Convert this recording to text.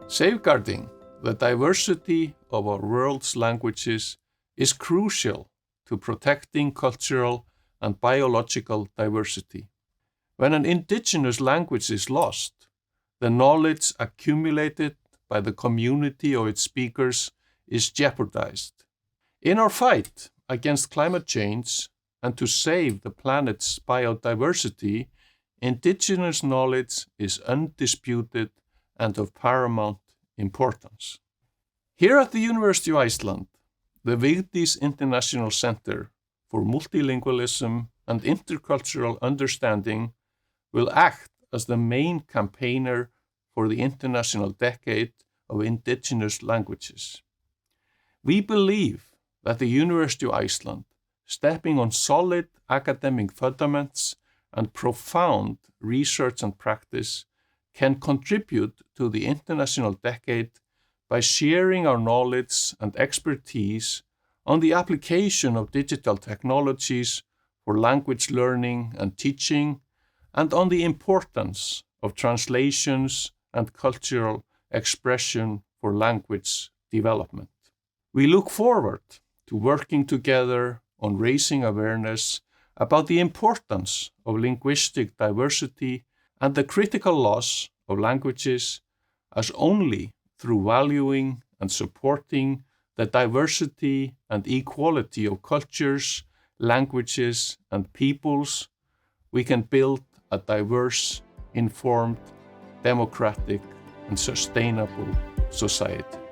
Safeguarding the diversity of our world's languages is crucial to protecting cultural and biological diversity. When an indigenous language is lost, the knowledge accumulated by the community of its speakers is jeopardized. In our fight against climate change and to save the planet's biodiversity, indigenous knowledge is undisputed and of paramount importance. Here at the University of Iceland, the Vigdís International Center for Multilingualism and Intercultural Understanding will act as the main campaigner for the International Decade of Indigenous Languages. We believe that the University of Iceland, stepping on solid academic fundaments and profound research and practice, can contribute to the International Decade by sharing our knowledge and expertise on the application of digital technologies for language learning and teaching, and on the importance of translations and cultural expression for language development. We look forward to working together on raising awareness about the importance of linguistic diversity and the critical loss of languages, as only through valuing and supporting the diversity and equality of cultures, languages, and peoples, we can build a diverse, informed, democratic, and sustainable society.